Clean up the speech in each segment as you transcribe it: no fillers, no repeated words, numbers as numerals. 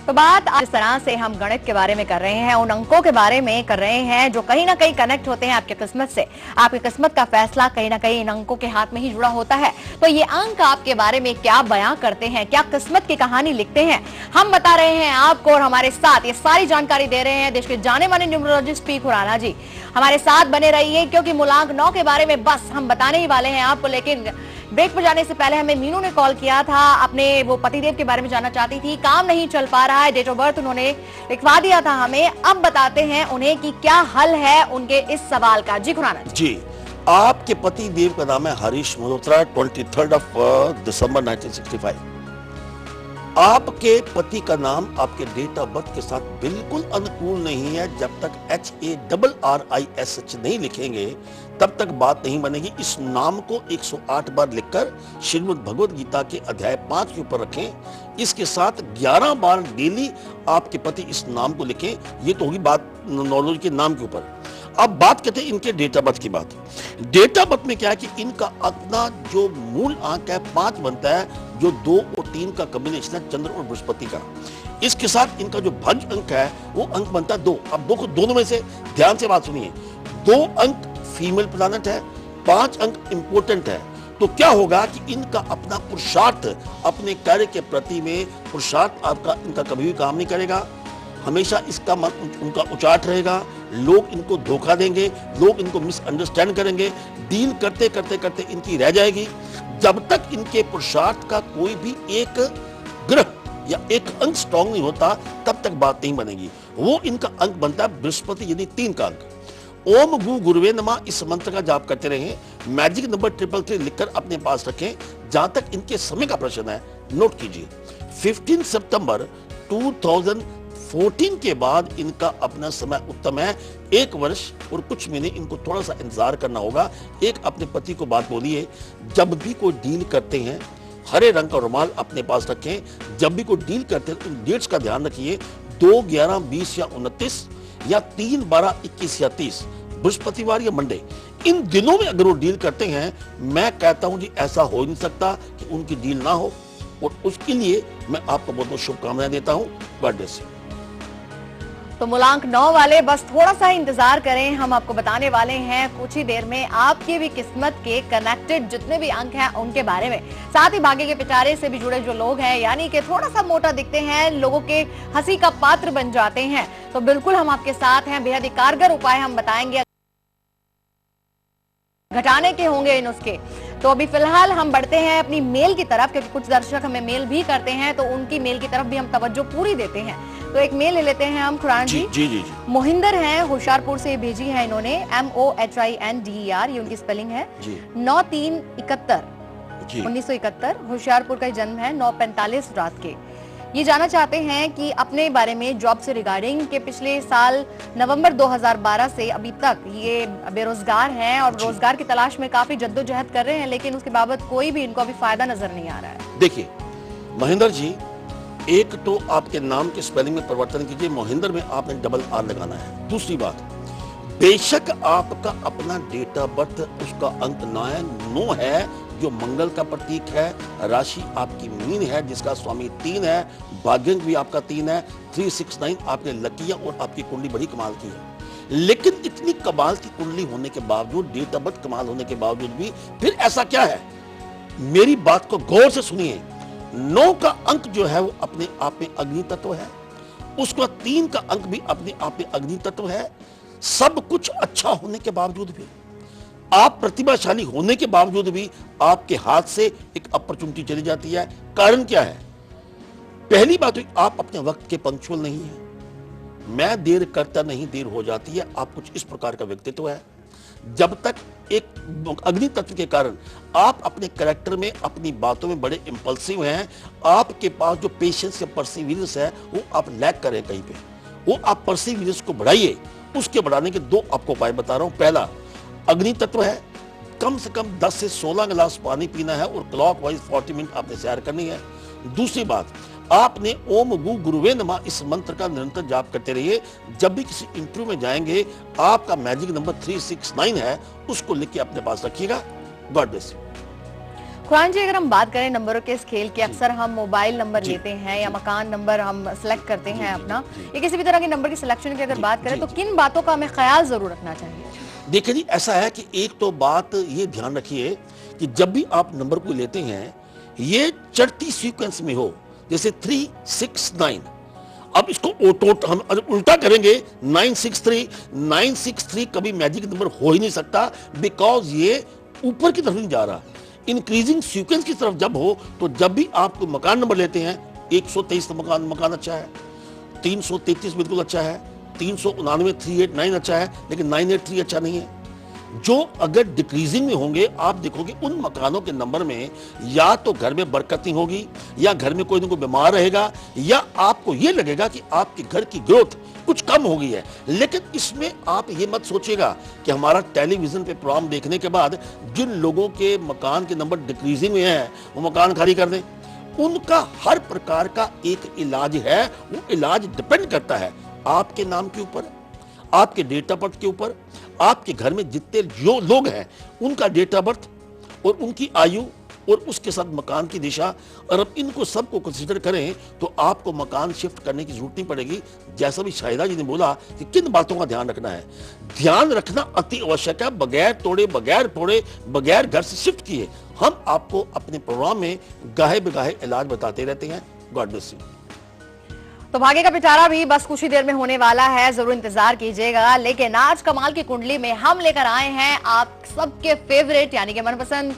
तो बात इस तरह से हम गणित के बारे में कर रहे हैं, उन अंकों के बारे में कर रहे हैं जो कहीं ना कहीं कनेक्ट होते हैं आपकी किस्मत से। आपकी किस्मत का फैसला कहीं ना कहीं इन अंकों के हाथ में ही जुड़ा होता है। तो ये अंक आपके बारे में क्या बयां करते हैं, क्या किस्मत की कहानी लिखते हैं, हम बता रहे हैं आपको। और हमारे साथ ये सारी जानकारी दे रहे हैं देश के जाने माने न्यूमरोलॉजिस्ट पी खुराना जी। हमारे साथ बने रहिए क्योंकि मूलांक 9 के बारे में बस हम बताने ही वाले हैं आपको। लेकिन ब्रेक पर जाने से पहले हमें मीनू ने कॉल किया था, अपने वो पतिदेव के बारे में जानना चाहती थी। काम नहीं चल पा रहा है, डेट ऑफ बर्थ उन्होंने लिखवा दिया था हमें। अब बताते हैं उन्हें कि क्या हल है उनके इस सवाल का। जी खुराना जी, आपके पति देव का नाम है हरीश मल्होत्रा, 23 दिसंबर 1965। आपके पति का नाम आपके डेट ऑफ बर्थ के साथ बिल्कुल अनुकूल नहीं है। जब तक HARRISH नहीं लिखेंगे तब तक बात नहीं बनेगी। इस नाम को 108 बार लिखकर श्रीमद् भगवद गीता के अध्याय 5 के ऊपर रखें। इसके साथ 11 बार डेली आपके पति इस नाम को लिखें। ये तो होगी बात नॉलेज के नाम के ऊपर। अब बात करते हैं इनके डेट ऑफ बर्थ की बात। डेट ऑफ बर्थ में क्या है कि इनका अपना जो मूल अंक है 5 बनता है, जो 2 और 3 का कॉम्बिनेशन है चंद्र और बृहस्पति का। इसके साथ इनका जो भज अंक है वो अंक बनता है 2। अब दोनों में से ध्यान से बात सुनिए, 2 अंक फीमेल प्लैनेट है, 5 अंक इंपोर्टेंट है। तो क्या होगा कि इनका अपना पुरुषार्थ, अपने कार्य के प्रति में पुरुषार्थ आपका इनका कभी भी काम नहीं करेगा। हमेशा इसका मन उनका उचाट रहेगा। लोग इनको धोखा देंगे, लोग इनको मिसअंडरस्टैंड करेंगे, डील करते करते करते इनकी रह जाएगी। जब तक इनके पुरुषार्थ का कोई भी एक ग्रह या एक अंक स्ट्रॉन्ग नहीं होता तब तक बात नहीं बनेगी। वो इनका अंक बनता है बृहस्पति, यानी 3 का अंक। ओम गु गुरुवे नमः इस मंत्र का जाप करते रहें। मैजिक नंबर 333 लिखकर अपने पास रखें। जहां तक इनके समय का प्रश्न है, नोट कीजिए 15 सितंबर 2014 के बाद इनका अपना समय उत्तम है। 1 वर्ष और कुछ महीने इनको थोड़ा सा इंतजार करना होगा। एक अपने पति को बात बोलिए, जब भी कोई डील करते हैं हरे रंग का रुमाल अपने पास रखें। जब भी कोई डील करते हैं उन डेट्स का ध्यान रखिए, 2, 11, 20 या 29 या 3, 12, 21 या 30, बृहस्पतिवार या मंडे। इन दिनों में अगर वो डील करते हैं, मैं कहता हूं जी ऐसा हो नहीं सकता कि उनकी डील ना हो। और उसके लिए मैं आपको बहुत बहुत शुभकामनाएं देता हूं। God bless you. तो मूलांक 9 वाले बस थोड़ा सा इंतजार करें, हम आपको बताने वाले हैं कुछ ही देर में आपकी भी किस्मत के कनेक्टेड जितने भी अंक हैं उनके बारे में। साथ ही भाग्य के पिटारे से भी जुड़े जो लोग हैं, यानी कि थोड़ा सा मोटा दिखते हैं, लोगों के हंसी का पात्र बन जाते हैं, तो बिल्कुल हम आपके साथ हैं। बेहद ही कारगर उपाय हम बताएंगे, घटाने के होंगे इन उसके। तो अभी फिलहाल हम बढ़ते हैं अपनी मेल की तरफ, क्योंकि कुछ दर्शक हमें मेल भी करते हैं, तो उनकी मेल की तरफ भी हम तवज्जो पूरी देते हैं। तो एक मेल ले लेते हैं हम खुरान जी। जी। मोहिंदर हैं, होशियारपुर से भेजी है इन्होंने, MOHINDER ये उनकी स्पेलिंग है। 9371 1971 होशियारपुर का जन्म है, 9:45 रात के। ये जानना चाहते हैं कि अपने बारे में जॉब से रिगार्डिंग के पिछले साल नवंबर 2012 से अभी तक ये बेरोजगार हैं और रोजगार की तलाश में काफी जद्दोजहद कर रहे हैं, लेकिन उसके बाबत कोई भी इनको अभी फायदा नजर नहीं आ रहा है। देखिए महेंद्र जी, एक तो आपके नाम के स्पेलिंग में परिवर्तन कीजिए, मोहिंदर में आपने डबल R लगाना है। दूसरी बात, बेशक आपका अपना डेट ऑफ बर्थ उसका अंक 9 है जो मंगल का प्रतीक है। राशि आपकी मीन है जिसका स्वामी 3 है। भाग्यांक भी आपका 3 है। 369 आपने लकियां और आपकी कुंडली बड़ी कमाल की है। लेकिन इतनी कमाल की कुंडली होने के बावजूद, डेट ऑफ बर्थ कमाल होने के बावजूद भी फिर ऐसा क्या है? मेरी बात को गौर से सुनिए। 9 का अंक जो है वो अपने आप में अग्नि तत्व है, उसका 3 का अंक भी अपने आप में अग्नि तत्व है। सब कुछ अच्छा होने के बावजूद भी, आप प्रतिभाशाली होने के बावजूद भी आपके हाथ से एक अपॉर्चुनिटी चली जाती है। कारण क्या है? पहली बात तो आप अपने वक्त के पंक्चुअल नहीं है। मैं देर करता नहीं, देर हो जाती है। आप कुछ इस प्रकार का व्यक्तित्व है। जब तक एक अग्नि तत्व के कारण आप अपने कैरेक्टर में, अपनी बातों में बड़े इंपल्सिव हैं, आपके पास जो पेशेंस या परसिवियरेंस है वो आप लैक करें कहीं पे, वो आप परसिवियरेंस को बढ़ाइए। उसके बढ़ाने के 2 आपको उपाय बता रहा हूं। पहला, अग्नि तत्व है, कम से कम 10 से 16 गिलास पानी पीना है और क्लॉकवाइज 40 मिनट आपने सैर करनी है। दूसरी बात, आपने ओम गु गुरुवे नमः इस मंत्र का निरंतर जाप करते रहिए। जब भी किसी इंटरव्यू में जाएंगे, आपका मैजिक नंबर 369 है, उसको लिख के अपने पास रखिएगा। God bless you. Quran ji, अगर हम बात करें नंबरों के इस खेल की, अक्सर हम मोबाइल नंबर लेते हैं या मकान नंबर हम सेलेक्ट करते हैं अपना, या किसी भी तरह के नंबर की सिलेक्शन की अगर बात करें तो किन बातों का हमें ख्याल जरूर रखना चाहिए? देखिए जी, ऐसा है कि एक तो बात ये ध्यान रखिए कि जब भी आप नंबर को लेते हैं, ये चढ़ती सीक्वेंस में हो, जैसे 3 6 9। अब इसको हम उल्टा करेंगे 963 कभी मैजिक नंबर हो ही नहीं सकता, बिकॉज ये ऊपर की तरफ नहीं जा रहा। इंक्रीजिंग सीक्वेंस की तरफ जब हो, तो जब भी आप कोई मकान नंबर लेते हैं, 123 मकान अच्छा है, 333 बिल्कुल अच्छा है, 399 389 अच्छा है, लेकिन 983 अच्छा नहीं है। जो अगर डिक्रीजिंग में होंगे, आप देखोगे उन मकानों के नंबर में या तो घर में बरकत नहीं होगी, या घर में कोई ना कोई बीमार रहेगा, या आपको यह लगेगा कि आपके घर की ग्रोथ कुछ कम हो गई है। लेकिन इसमें आप ये मत सोचिएगा कि हमारा टेलीविजन पे प्रोग्राम देखने के बाद जिन लोगों के मकान के नंबर डिक्रीजिंग में है, वो मकान खाली कर दें। उनका हर प्रकार का एक इलाज है। वो इलाज डिपेंड करता है आपके नाम के ऊपर, आपके डेट ऑफ बर्थ के ऊपर, आपके घर में जितने जो लोग हैं उनका डेट ऑफ बर्थ और उनकी आयु और उसके साथ मकान की दिशा। और अब इनको सबको कंसीडर करें तो आपको मकान शिफ्ट करने की जरूरत नहीं पड़ेगी। जैसा भी शाहिदा जी ने बोला कि किन बातों का ध्यान रखना है, ध्यान रखना अति आवश्यक है। बगैर तोड़े, बगैर फोड़े, बगैर घर से शिफ्ट किए हम आपको अपने प्रोग्राम में गाहे बेगाहे इलाज बताते रहते हैं। God bless you. तो भाग्य का पिटारा भी बस कुछ ही देर में होने वाला है, जरूर इंतजार कीजिएगा। लेकिन आज कमाल की कुंडली में हम लेकर आए हैं आप सबके फेवरेट यानी कि मनपसंद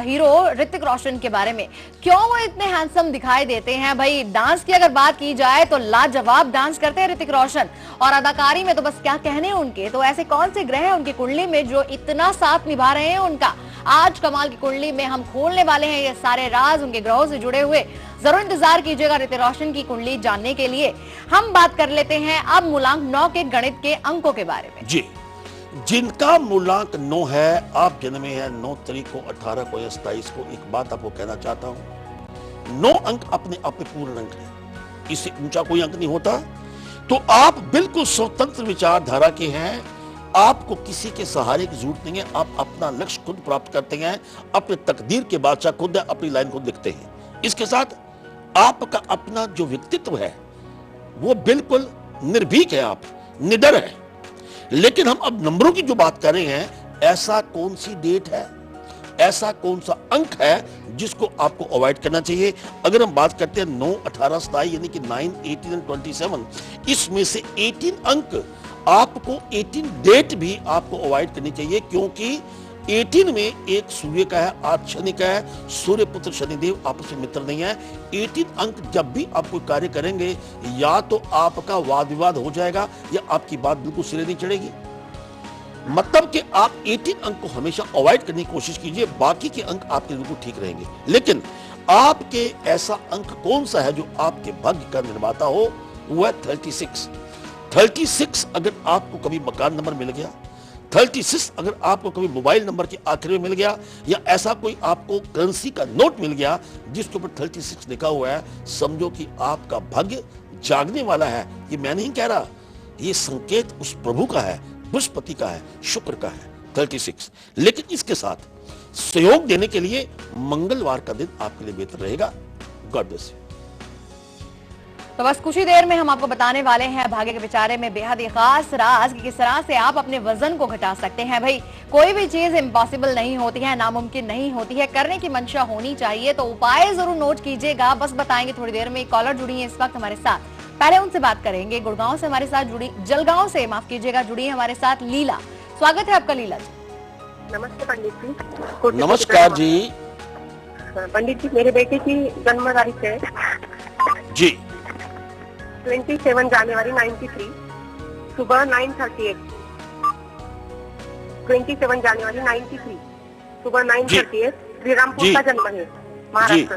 हीरो ऋतिक रोशन के बारे में। क्यों वो इतने हैंडसम दिखाई देते हैं? भाई डांस की अगर बात की जाए तो लाजवाब डांस करते हैं ऋतिक रोशन, और अदाकारी में तो बस क्या कहने उनके। तो ऐसे कौन से ग्रह हैं उनकी कुंडली में जो इतना साथ निभा रहे हैं उनका? आज कमाल की कुंडली में हम खोलने वाले हैं ये सारे राज उनके ग्रहों से जुड़े हुए। जरूर इंतजार कीजिएगा ऋतिक रोशन की कुंडली जानने के लिए। हम बात कर लेते हैं अब मूलांक 9 के गणित के अंकों के बारे में। जी, जिनका मूलांक 9 है, आप जन्मे हैं 9 तारीख को, 18 को या 27 को, एक बात आपको कहना चाहता हूं, 9 अंक अपने आप में पूर्ण अंक है, इससे ऊंचा कोई अंक नहीं होता। तो आप बिल्कुल स्वतंत्र विचारधारा के हैं, आपको किसी के सहारे की जरूरत नहीं है। आप अपना लक्ष्य खुद प्राप्त करते हैं, अपने तकदीर के बादशाह खुद है, अपनी लाइन खुद लिखते हैं। इसके साथ आपका अपना जो व्यक्तित्व है वो बिल्कुल निर्भीक है, आप निडर है। लेकिन हम अब नंबरों की जो बात कर रहे हैं, ऐसा कौन सी डेट है, ऐसा कौन सा अंक है जिसको आपको अवॉइड करना चाहिए? अगर हम बात करते हैं 9, 18, 27 यानी कि 9, 18 और 27, इसमें से 18 अंक आपको, 18 डेट भी आपको अवॉइड करनी चाहिए, क्योंकि 18 में एक सूर्य का है, 8 शनि का है। सूर्य पुत्र शनिदेव आपस में मित्र नहीं है। 18 अंक जब भी आप कोई कार्य करेंगे, या तो आपका वाद विवाद हो जाएगा या आपकी बात बिल्कुल सिरे नहीं चढ़ेगी। मतलब कि आप 18 अंक को हमेशा अवॉइड करने की कोशिश कीजिए, बाकी के अंक आपके बिल्कुल ठीक रहेंगे। लेकिन आपके ऐसा अंक कौन सा है जो आपके भाग्य का निर्माता हो? वो है 36। 36 अगर आपको कभी मकान नंबर मिल गया, 36 अगर आपको कभी मोबाइल नंबर के आखिर में मिल गया, या ऐसा कोई आपको करेंसी का नोट मिल गया जिसके ऊपर 36 लिखा हुआ है, समझो कि आपका भाग्य जागने वाला है। ये मैं नहीं कह रहा, ये संकेत उस प्रभु का है, बृहस्पति का है, शुक्र का है 36। लेकिन इसके साथ सहयोग देने के लिए मंगलवार का दिन आपके लिए बेहतर रहेगा। God bless you. तो बस कुछ ही देर में हम आपको बताने वाले हैं भाग्य के बेचारे में बेहद ही खास राज कि किस तरह से आप अपने वजन को घटा सकते हैं। भाई कोई भी चीज इम्पॉसिबल नहीं होती है, नामुमकिन नहीं होती है, करने की मंशा होनी चाहिए। तो उपाय जरूर नोट कीजिएगा, बस बताएंगे थोड़ी देर में। कॉलर जुड़ी है इस वक्त हमारे साथ, पहले उनसे बात करेंगे। गुड़गांव से हमारे साथ जुड़ी, जलगांव से माफ कीजिएगा, जुड़ी है हमारे साथ लीला। स्वागत है आपका लीला जी। नमस्ते पंडित जी। नमस्कार जी। पंडित जी, मेरे बेटे की जन्म तारीख है जी 27 जनवरी 93, सुबह 9:38। 27 जनवरी 93, सुबह 9:38। श्रीरामपुर का जन्म है, महाराष्ट्र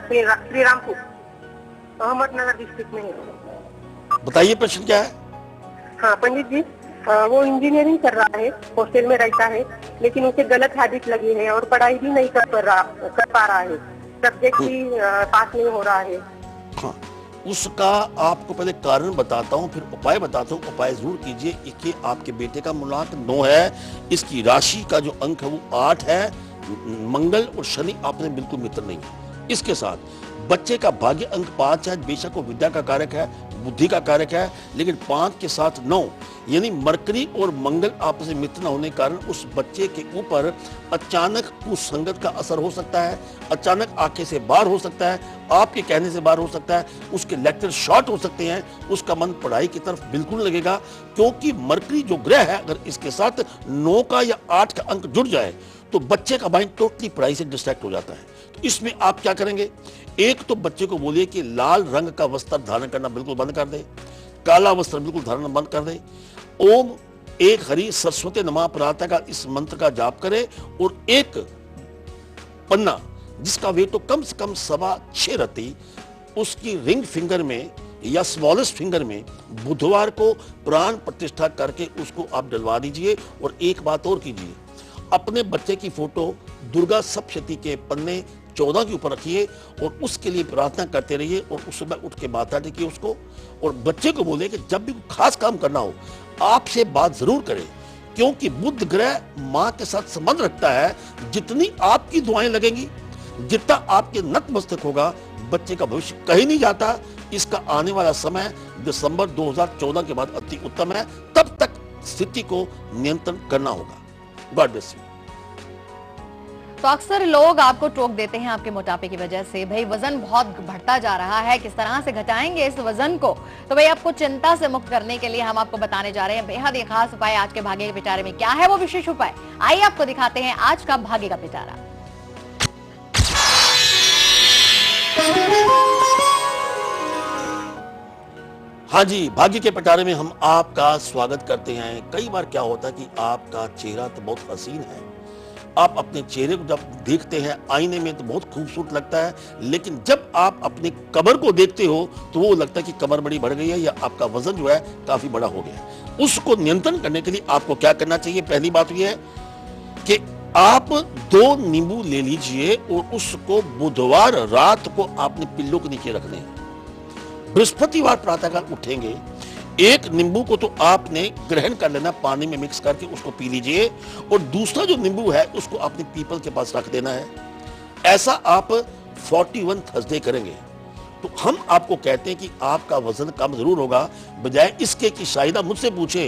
श्रीरामपुर, अहमदनगर डिस्ट्रिक्ट में है। बताइए प्रश्न क्या है? हाँ पंडित जी, वो इंजीनियरिंग कर रहा है, हॉस्टल में रहता है, लेकिन उसे गलत हैबिट लगी है और पढ़ाई भी नहीं कर पा रहा है, सब्जेक्ट भी पास नहीं हो रहा है। हाँ, उसका आपको पहले कारण बताता हूं, फिर उपाय बताता हूं। उपाय जरूर कीजिए कि आपके बेटे का मूलांक 9 है, इसकी राशि का जो अंक है वो 8 है, मंगल और शनि आपने बिल्कुल मित्र नहीं है। इसके साथ बच्चे का भाग्य अंक 5 है, बेशक वो विद्या का कारक है, बुद्धि का कारक है, लेकिन 5 के साथ 9 यानी मरकरी और मंगल आपस में मित्र न होने के कारण उस बच्चे के ऊपर अचानक कुसंगत का असर हो सकता है, अचानक आंखें से बाहर हो सकता है, आपके कहने से बाहर हो सकता है, उसके लेक्चर शॉर्ट हो सकते हैं, उसका मन पढ़ाई की तरफ बिल्कुल लगेगा, क्योंकि मरकरी जो ग्रह है अगर इसके साथ 9 का या 8 का अंक जुड़ जाए तो बच्चे का माइंड टोटली पढ़ाई से डिस्ट्रैक्ट हो जाता है। तो इसमें आप क्या करेंगे, एक तो बच्चे को बोलिए कि लाल रंग का वस्त्र धारण करना बिल्कुल बंद कर दे, काला वस्त्र बिल्कुल धारण बंद कर दे, ओम एक हरि सरस्वती नमः प्रातः का इस मंत्र का जाप करे और एक पन्ना जिसका वेट तो कम से कम 6.25 रति उसकी रिंग फिंगर में या स्मॉलेस्ट फिंगर में बुधवार को प्राण प्रतिष्ठा करके उसको आप डलवा दीजिए। और एक बात और कीजिए, अपने बच्चे की फोटो दुर्गा सप्तशती के पन्ने 14 के ऊपर रखिए और उसके लिए प्रार्थना करते रहिए और उस समय उठ के माथा टेकिए उसको। और बच्चे को बोले कि जब भी खास काम करना हो आपसे बात जरूर करें, क्योंकि बुध ग्रह मां के साथ संबंध रखता है। जितनी आपकी दुआएं लगेंगी, जितना आपके नतमस्तक होगा, बच्चे का भविष्य कहीं नहीं जाता। इसका आने वाला समय दिसंबर 2014 के बाद अति उत्तम है, तब तक स्थिति को नियंत्रण करना होगा। God bless you. तो अक्सर लोग आपको टोक देते हैं आपके मोटापे की वजह से, भाई वजन बहुत बढ़ता जा रहा है, किस तरह से घटाएंगे इस वजन को। तो भाई आपको चिंता से मुक्त करने के लिए हम आपको बताने जा रहे हैं बेहद ही खास उपाय। आज के भाग्य के पिटारे में क्या है वो विशेष उपाय, आइए आपको दिखाते हैं आज का भाग्य का पिटारा। हाँ जी, भाग्य के पिटारे में हम आपका स्वागत करते हैं। कई बार क्या होता है कि आपका चेहरा तो बहुत हसीन है, आप अपने चेहरे को जब देखते हैं आईने में तो बहुत खूबसूरत लगता है, लेकिन जब आप अपनी कमर को देखते हो तो वो लगता है कि कमर बड़ी बढ़ गई है या आपका वजन जो है काफी बड़ा हो गया है। उसको नियंत्रण करने के लिए आपको क्या करना चाहिए, पहली बात यह है कि आप 2 नींबू ले लीजिए और उसको बुधवार रात को आपने पिल्लों के नीचे रखने हैं। बृहस्पतिवार प्रातःकाल उठेंगे, एक नींबू को तो आपने ग्रहण कर लेना, पानी में मिक्स करके उसको पी लीजिए और दूसरा जो नींबू है उसको आपने पीपल के पास रख देना है। ऐसा आप 41 थर्सडे करेंगे तो हम आपको कहते हैं कि आपका वजन कम जरूर होगा, बजाय इसके कि शायद मुझसे पूछे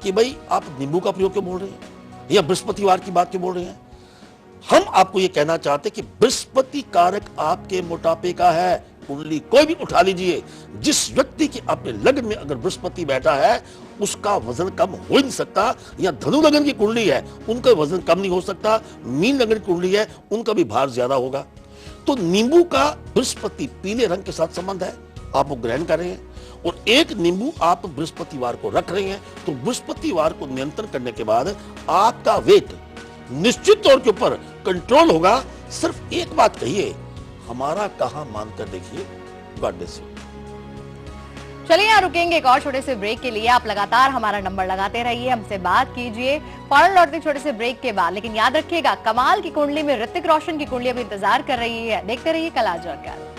कि भाई आप नींबू का प्रयोग क्यों बोल रहे हैं या बृहस्पतिवार की बात क्यों बोल रहे हैं। हम आपको यह कहना चाहते हैं कि बृहस्पति कारक आपके मोटापे का है। कुंडली कोई भी उठा लीजिए, जिस व्यक्ति के अपने लग्न में अगर बृहस्पति बैठा है उसका वजन कम हो ही नहीं सकता। या धनु लग्न की कुंडली है उनका वजन कम नहीं हो सकता, मीन लग्न की कुंडली है उनका भी भार ज्यादा होगा। तो नींबू का बृहस्पति पीले रंग के साथ संबंध है, आप वो ग्रहण कर रहे हैं और एक नींबू आप बृहस्पतिवार को रख रहे हैं। तो बृहस्पतिवार को नियंत्रण करने के बाद आपका वेट निश्चित तौर के ऊपर कंट्रोल होगा। सिर्फ एक बात कहिए, हमारा कहां मानकर देखिए। God bless you. चलिए यहाँ रुकेंगे एक और छोटे से ब्रेक के लिए। आप लगातार हमारा नंबर लगाते रहिए, हमसे बात कीजिए। फौरन लौटते छोटे से ब्रेक के बाद, लेकिन याद रखिएगा कमाल की कुंडली में ऋतिक रोशन की कुंडली अभी इंतजार कर रही है। देखते रहिए कल आज और कल।